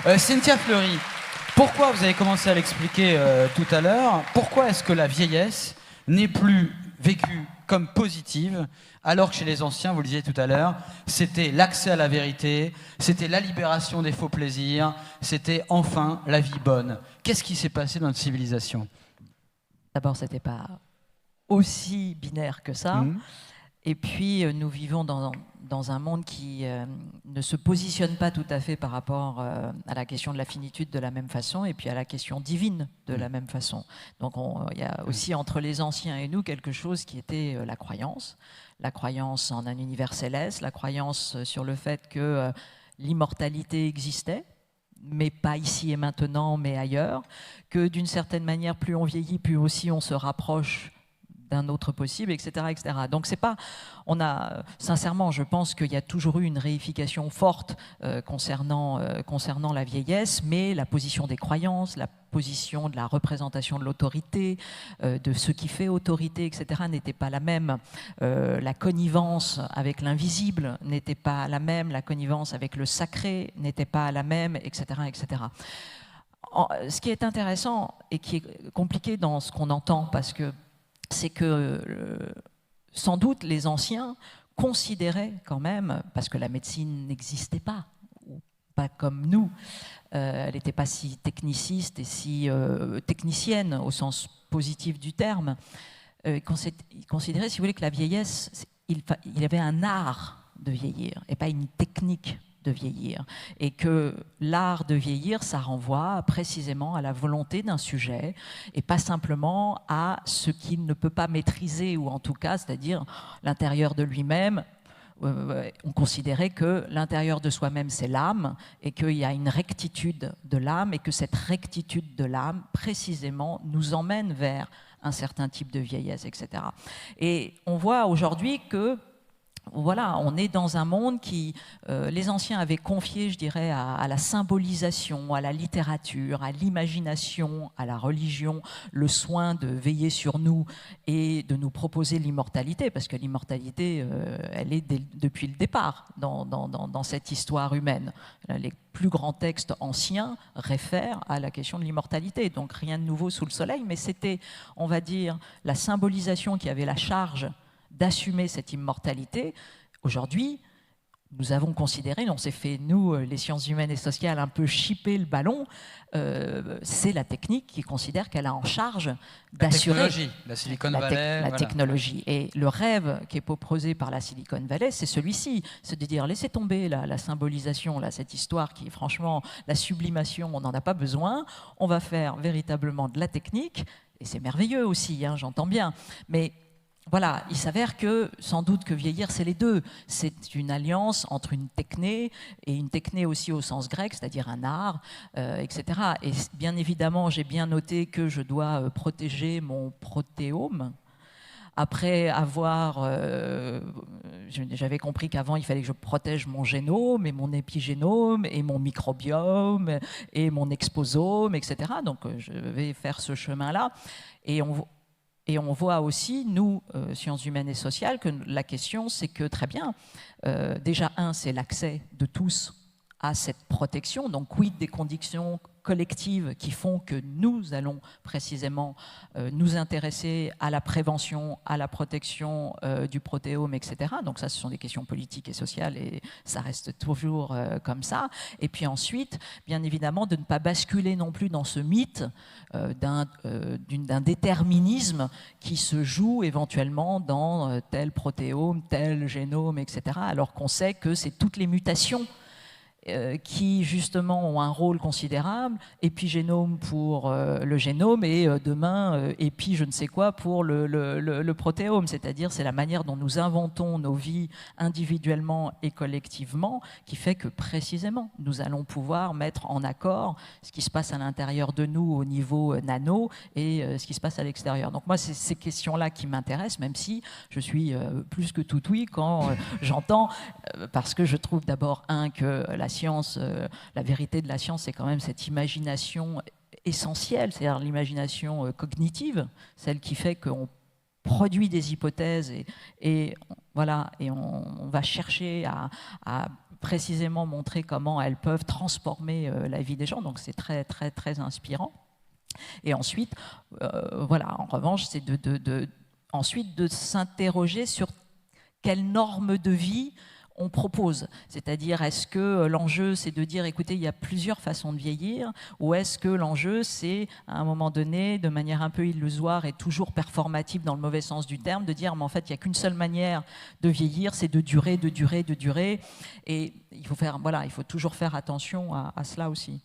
Cynthia Fleury, pourquoi, vous avez commencé à l'expliquer tout à l'heure, pourquoi est-ce que la vieillesse n'est plus vécue comme positive, alors que chez les anciens, vous le disiez tout à l'heure, c'était l'accès à la vérité, c'était la libération des faux plaisirs, c'était enfin la vie bonne. Qu'est-ce qui s'est passé dans notre civilisation? D'abord, c'était pas aussi binaire que ça. Et puis, nous vivons dans un monde qui ne se positionne pas tout à fait par rapport à la question de la finitude de la même façon, et puis à la question divine de la même façon. Donc, il y a aussi entre les anciens et nous quelque chose qui était la croyance en un univers céleste, la croyance sur le fait que l'immortalité existait, mais pas ici et maintenant, mais ailleurs, que d'une certaine manière, plus on vieillit, plus aussi on se rapproche d'un autre possible, etc., etc. Donc c'est pas, sincèrement, je pense qu'il y a toujours eu une réification forte concernant la vieillesse, mais la position des croyances, la position de la représentation de l'autorité, de ce qui fait autorité, etc., n'était pas la même. La connivence avec l'invisible n'était pas la même, la connivence avec le sacré n'était pas la même, etc., etc. Ce qui est intéressant et qui est compliqué dans ce qu'on entend, parce que c'est que sans doute les anciens considéraient quand même, parce que la médecine n'existait pas, ou pas comme nous, elle n'était pas si techniciste et si technicienne au sens positif du terme, ils considéraient, si vous voulez, que la vieillesse, il y avait un art de vieillir et pas une technique de vieillir, et que l'art de vieillir, ça renvoie précisément à la volonté d'un sujet et pas simplement à ce qu'il ne peut pas maîtriser, ou en tout cas, c'est-à-dire l'intérieur de lui-même. On considérait que l'intérieur de soi-même, c'est l'âme, et qu'il y a une rectitude de l'âme, et que cette rectitude de l'âme, précisément, nous emmène vers un certain type de vieillesse, etc. Et on voit aujourd'hui que voilà, on est dans un monde qui, les anciens avaient confié, je dirais, à la symbolisation, à la littérature, à l'imagination, à la religion, le soin de veiller sur nous et de nous proposer l'immortalité, parce que l'immortalité, elle est depuis le départ dans cette histoire humaine. Les plus grands textes anciens réfèrent à la question de l'immortalité, donc rien de nouveau sous le soleil, mais c'était, on va dire, la symbolisation qui avait la charge d'assumer cette immortalité. Aujourd'hui, nous avons considéré, on s'est fait, nous, les sciences humaines et sociales, un peu chipper le ballon, c'est la technique qui considère qu'elle a en charge d'assurer la technologie, la Silicon Valley. La technologie. Et le rêve qui est proposé par la Silicon Valley, c'est celui-ci, c'est de dire, laissez tomber la symbolisation, là, cette histoire qui, franchement, la sublimation, on n'en a pas besoin, on va faire véritablement de la technique, et c'est merveilleux aussi, hein, j'entends bien, mais voilà, il s'avère que, sans doute que vieillir, c'est les deux. C'est une alliance entre une techné, et une techné aussi au sens grec, c'est-à-dire un art, etc. Et bien évidemment, j'ai bien noté que je dois protéger mon protéome. Après avoir... j'avais compris qu'avant, il fallait que je protège mon génome, et mon épigénome, et mon microbiome, et mon exposome, etc. Donc, je vais faire ce chemin-là. Et on voit aussi, nous, sciences humaines et sociales, que la question, c'est que, très bien, déjà, c'est l'accès de tous à cette protection. Donc, quid des conditions collectives qui font que nous allons précisément nous intéresser à la prévention, à la protection du protéome, etc. Donc ça, ce sont des questions politiques et sociales, et ça reste toujours comme ça. Et puis ensuite, bien évidemment, de ne pas basculer non plus dans ce mythe d'un déterminisme qui se joue éventuellement dans tel protéome, tel génome, etc. Alors qu'on sait que c'est toutes les mutations qui justement ont un rôle considérable, épigénome pour le génome, et demain épi je ne sais quoi pour le protéome, c'est-à-dire c'est la manière dont nous inventons nos vies individuellement et collectivement qui fait que précisément nous allons pouvoir mettre en accord ce qui se passe à l'intérieur de nous au niveau nano et ce qui se passe à l'extérieur. Donc moi c'est ces questions-là qui m'intéressent, même si je suis plus que tout oui quand j'entends, parce que je trouve d'abord que la science, la vérité de la science, c'est quand même cette imagination essentielle, c'est-à-dire l'imagination cognitive, celle qui fait qu'on produit des hypothèses et voilà, et on va chercher à précisément montrer comment elles peuvent transformer la vie des gens. Donc c'est très, très, très inspirant. Et ensuite, voilà, en revanche, c'est ensuite de s'interroger sur quelles normes de vie on propose. C'est-à-dire, est-ce que l'enjeu, c'est de dire, écoutez, il y a plusieurs façons de vieillir, ou est-ce que l'enjeu, c'est, à un moment donné, de manière un peu illusoire et toujours performative dans le mauvais sens du terme, de dire, mais en fait, il n'y a qu'une seule manière de vieillir, c'est de durer, de durer, de durer. Et il faut toujours faire attention à cela aussi.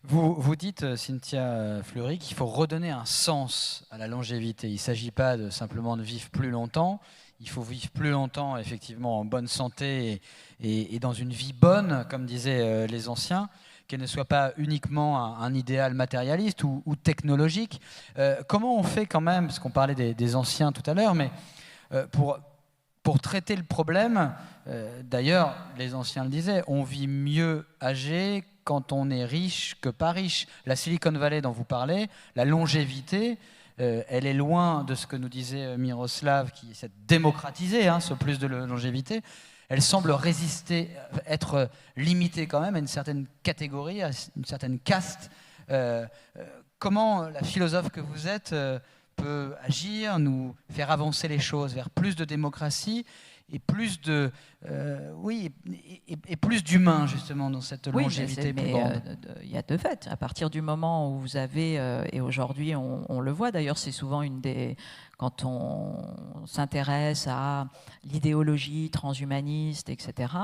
Vous dites, Cynthia Fleury, qu'il faut redonner un sens à la longévité. Il ne s'agit pas simplement de vivre plus longtemps. Il faut vivre plus longtemps, effectivement, en bonne santé et dans une vie bonne, comme disaient les anciens, qu'elle ne soit pas uniquement un idéal matérialiste ou technologique. Comment on fait quand même, parce qu'on parlait des anciens tout à l'heure, mais pour traiter le problème, d'ailleurs, les anciens le disaient, on vit mieux âgé quand on est riche que pas riche. La Silicon Valley dont vous parlez, la longévité, elle est loin de ce que nous disait Miroslav, qui s'est démocratisé, ce plus de longévité. Elle semble être limitée quand même à une certaine catégorie, à une certaine caste. Comment la philosophe que vous êtes peut agir, nous faire avancer les choses vers plus de démocratie et plus plus d'humain, justement, dans cette longévité plus grande. Il y a deux faits. À partir du moment où vous avez, et aujourd'hui on le voit d'ailleurs, c'est souvent quand on s'intéresse à l'idéologie transhumaniste, etc.,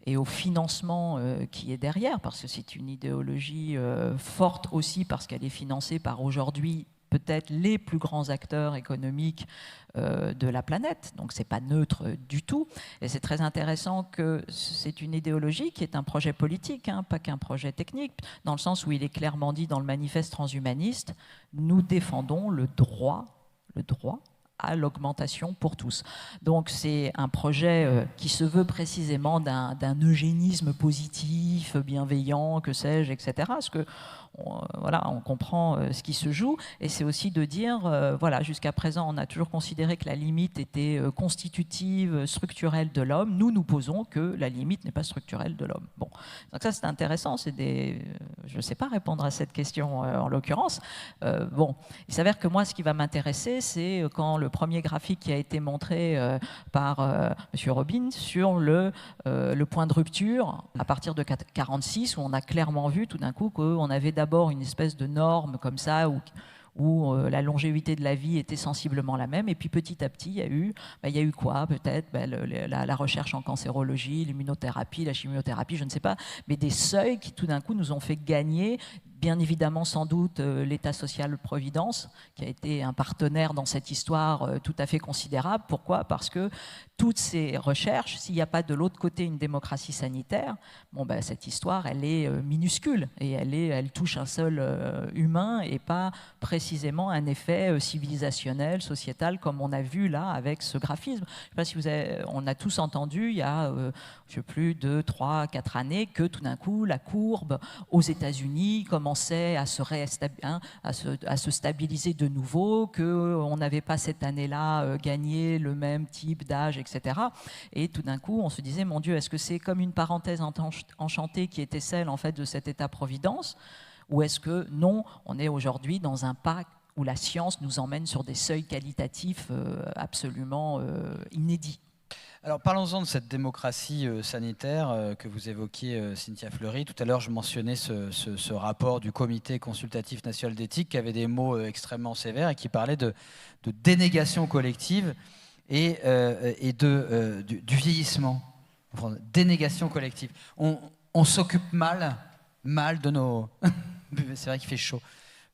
et au financement qui est derrière, parce que c'est une idéologie forte aussi, parce qu'elle est financée par aujourd'hui peut-être les plus grands acteurs économiques de la planète, donc c'est pas neutre du tout. Et c'est très intéressant que c'est une idéologie qui est un projet politique, pas qu'un projet technique, dans le sens où il est clairement dit dans le manifeste transhumaniste, nous défendons le droit à l'augmentation pour tous. Donc c'est un projet qui se veut précisément d'un eugénisme positif, bienveillant, que sais-je, etc. Parce que on comprend ce qui se joue, et c'est aussi de dire, jusqu'à présent, on a toujours considéré que la limite était constitutive, structurelle de l'homme. Nous posons que la limite n'est pas structurelle de l'homme. Bon, donc ça c'est intéressant. Je ne sais pas répondre à cette question en l'occurrence. Il s'avère que moi, ce qui va m'intéresser, c'est quand le premier graphique qui a été montré par M. Robin sur le point de rupture à partir de 1946, où on a clairement vu tout d'un coup qu'on avait d'abord une espèce de norme comme ça où la longévité de la vie était sensiblement la même, et puis petit à petit il y a eu quoi peut-être la recherche en cancérologie, l'immunothérapie, la chimiothérapie, je ne sais pas, mais des seuils qui tout d'un coup nous ont fait gagner. Bien évidemment, sans doute, l'État social-providence, qui a été un partenaire dans cette histoire tout à fait considérable. Pourquoi ? Parce que toutes ces recherches, s'il n'y a pas de l'autre côté une démocratie sanitaire, cette histoire, elle est minuscule et elle touche un seul humain et pas précisément un effet civilisationnel, sociétal, comme on a vu là avec ce graphisme. Je ne sais pas si on a tous entendu, il y a, je ne sais plus, 2, 3, 4 années, que tout d'un coup, la courbe aux États-Unis commençait à se stabiliser de nouveau, qu'on n'avait pas cette année-là gagné le même type d'âge, etc. Et tout d'un coup, on se disait, mon Dieu, est-ce que c'est comme une parenthèse enchantée qui était celle en fait de cet État-providence, ou est-ce que non, on est aujourd'hui dans un pas où la science nous emmène sur des seuils qualitatifs absolument inédits? Alors parlons-en de cette démocratie sanitaire que vous évoquiez, Cynthia Fleury. Tout à l'heure, je mentionnais ce rapport du Comité consultatif national d'éthique qui avait des mots extrêmement sévères et qui parlait de dénégation collective et du vieillissement. Enfin, dénégation collective. On s'occupe mal de nos... C'est vrai qu'il fait chaud.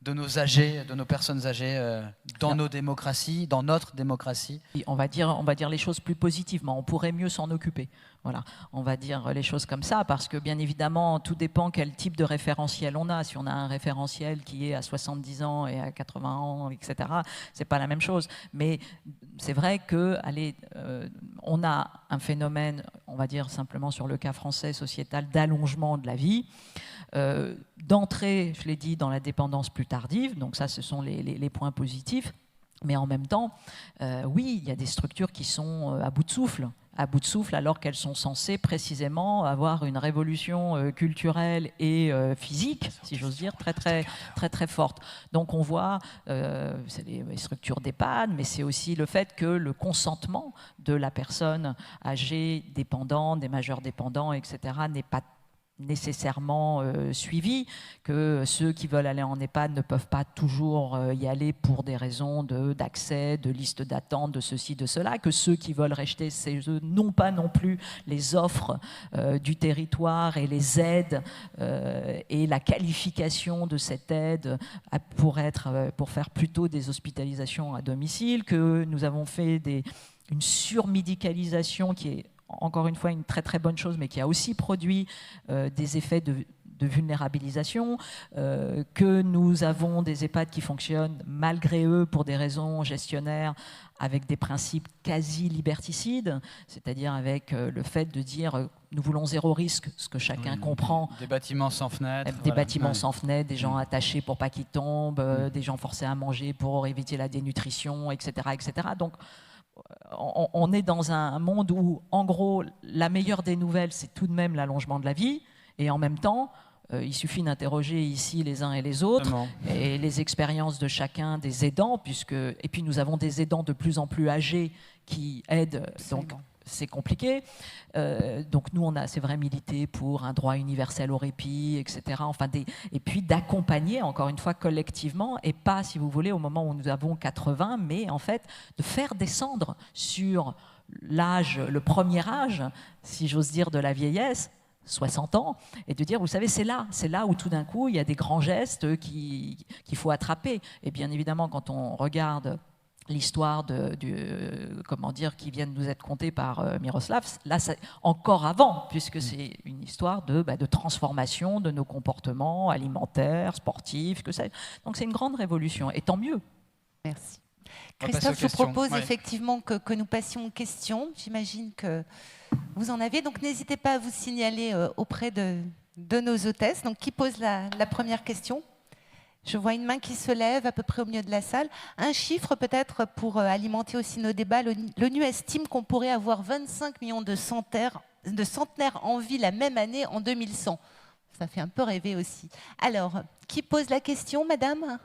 De nos âgés, de nos personnes âgées, dans nos démocraties, dans notre démocratie. On va dire les choses plus positivement. On pourrait mieux s'en occuper. Voilà, on va dire les choses comme ça, parce que bien évidemment, tout dépend quel type de référentiel on a. Si on a un référentiel qui est à 70 ans et à 80 ans, etc., c'est pas la même chose. Mais c'est vrai que, on a un phénomène, on va dire simplement sur le cas français sociétal, d'allongement de la vie. D'entrée, je l'ai dit, dans la dépendance plus tardive, donc ça ce sont les points positifs. Mais en même temps, oui, il y a des structures qui sont à bout de souffle, alors qu'elles sont censées précisément avoir une révolution culturelle et physique, si j'ose dire, très forte. Donc on voit, c'est les structures d'EHPAD, mais c'est aussi le fait que le consentement de la personne âgée, dépendante, des majeurs dépendants, etc., n'est pas nécessairement suivi, que ceux qui veulent aller en EHPAD ne peuvent pas toujours y aller pour des raisons d'accès, de liste d'attente, de ceci, de cela, que ceux qui veulent rester chez eux n'ont pas non plus les offres du territoire et les aides et la qualification de cette aide pour faire plutôt des hospitalisations à domicile, que nous avons fait une surmédicalisation qui est encore une fois une très bonne chose, mais qui a aussi produit des effets de vulnérabilisation, que nous avons des EHPAD qui fonctionnent malgré eux pour des raisons gestionnaires avec des principes quasi liberticides, c'est-à-dire avec le fait de dire nous voulons zéro risque, ce que chacun comprend. Des bâtiments sans fenêtres. Des bâtiments sans fenêtres, des gens attachés pour pas qu'ils tombent, des gens forcés à manger pour éviter la dénutrition, etc. Donc, on est dans un monde où, en gros, la meilleure des nouvelles, c'est tout de même l'allongement de la vie. Et en même temps, il suffit d'interroger ici les uns et les autres et les expériences de chacun des aidants, et puis nous avons des aidants de plus en plus âgés qui aident. Donc, c'est compliqué. Donc nous, c'est vrai, milité pour un droit universel au répit, etc. Et puis d'accompagner, encore une fois, collectivement, et pas, si vous voulez, au moment où nous avons 80, mais en fait, de faire descendre sur le premier âge, si j'ose dire, de la vieillesse, 60 ans, et de dire, vous savez, c'est là où tout d'un coup, il y a des grands gestes qu'il faut attraper. Et bien évidemment, quand on regarde l'histoire qui vient de nous être contée par Miroslav, là, encore avant, puisque c'est une histoire de transformation de nos comportements alimentaires, sportifs, que ça. Donc c'est une grande révolution, et tant mieux. Merci. Christophe, je vous propose effectivement que nous passions aux questions. J'imagine que vous en avez, donc n'hésitez pas à vous signaler auprès de nos hôtesses. Donc qui pose la première question ? Je vois une main qui se lève à peu près au milieu de la salle. Un chiffre peut-être pour alimenter aussi nos débats. L'ONU estime qu'on pourrait avoir 25 millions de centenaires en vie la même année en 2100. Ça fait un peu rêver aussi. Alors, qui pose la question, madame ?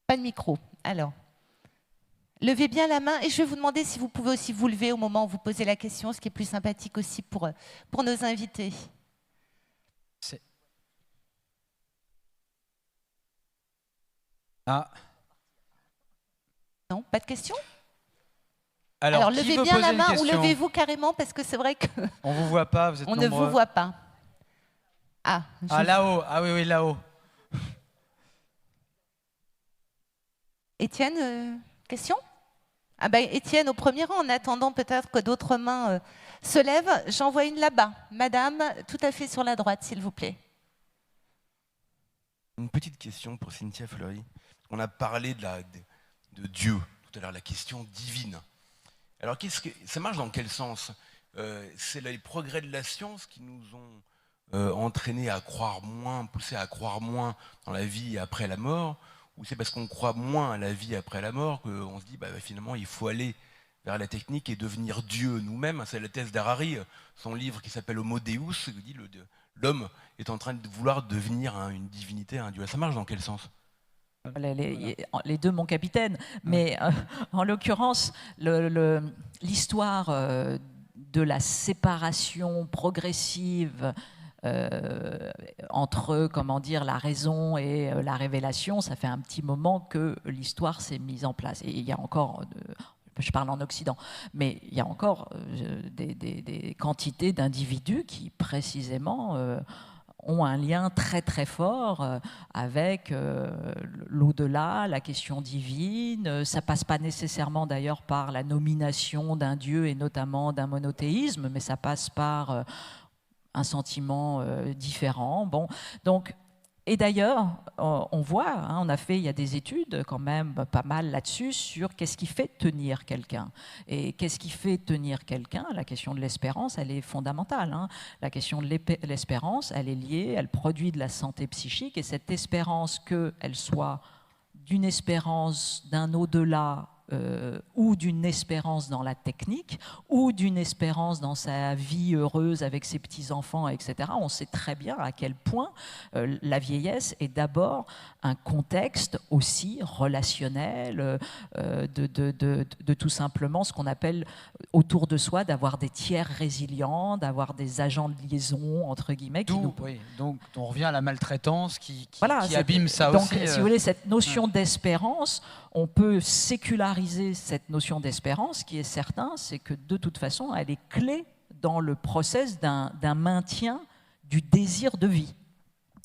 Pas de micro. Alors, levez bien la main et je vais vous demander si vous pouvez aussi vous lever au moment où vous posez la question, ce qui est plus sympathique aussi pour nos invités. Non, pas de questions ? Alors levez bien la main ou levez-vous carrément parce que c'est vrai que... On ne vous voit pas, vous êtes nombreux. On ne vous voit pas. Là-haut, oui, là-haut. Étienne, question ? Étienne, au premier rang, en attendant peut-être que d'autres mains se lèvent. J'en vois une là-bas. Madame, tout à fait sur la droite, s'il vous plaît. Une petite question pour Cynthia Fleury. On a parlé de Dieu, tout à l'heure, la question divine. Alors, ça marche dans quel sens ? C'est les progrès de la science qui nous ont entraînés à croire moins, poussés à croire moins dans la vie après la mort, ou c'est parce qu'on croit moins à la vie après la mort qu'on se dit finalement il faut aller vers la technique et devenir Dieu nous-mêmes. C'est la thèse d'Harari, son livre qui s'appelle Homo Deus, qui dit l'homme est en train de vouloir devenir une divinité, un Dieu. Ça marche dans quel sens ? Les deux, mon capitaine. Mais en l'occurrence, l'histoire de la séparation progressive entre, la raison et la révélation, ça fait un petit moment que l'histoire s'est mise en place. Et il y a encore... je parle en Occident, mais il y a encore des quantités d'individus qui, précisément, ont un lien très fort avec l'au-delà, la question divine. Ça passe pas nécessairement d'ailleurs par la nomination d'un dieu et notamment d'un monothéisme, mais ça passe par un sentiment différent. Bon, donc... Et d'ailleurs, on voit, il y a des études quand même pas mal là-dessus sur qu'est-ce qui fait tenir quelqu'un. Et qu'est-ce qui fait tenir quelqu'un ? La question de l'espérance, elle est fondamentale. La question de l'espérance, elle est liée, elle produit de la santé psychique. Et cette espérance, qu'elle soit d'une espérance d'un au-delà ou d'une espérance dans la technique, ou d'une espérance dans sa vie heureuse avec ses petits-enfants, etc. On sait très bien à quel point la vieillesse est d'abord un contexte aussi relationnel, de tout simplement ce qu'on appelle autour de soi, d'avoir des tiers résilients, d'avoir des agents de liaison, entre guillemets. Oui, donc on revient à la maltraitance qui voilà, abîme ça donc, aussi. Donc, si vous voulez, cette notion d'espérance, on peut séculariser cette notion d'espérance. Ce qui est certain, c'est que de toute façon, elle est clé dans le process d'un maintien du désir de vie.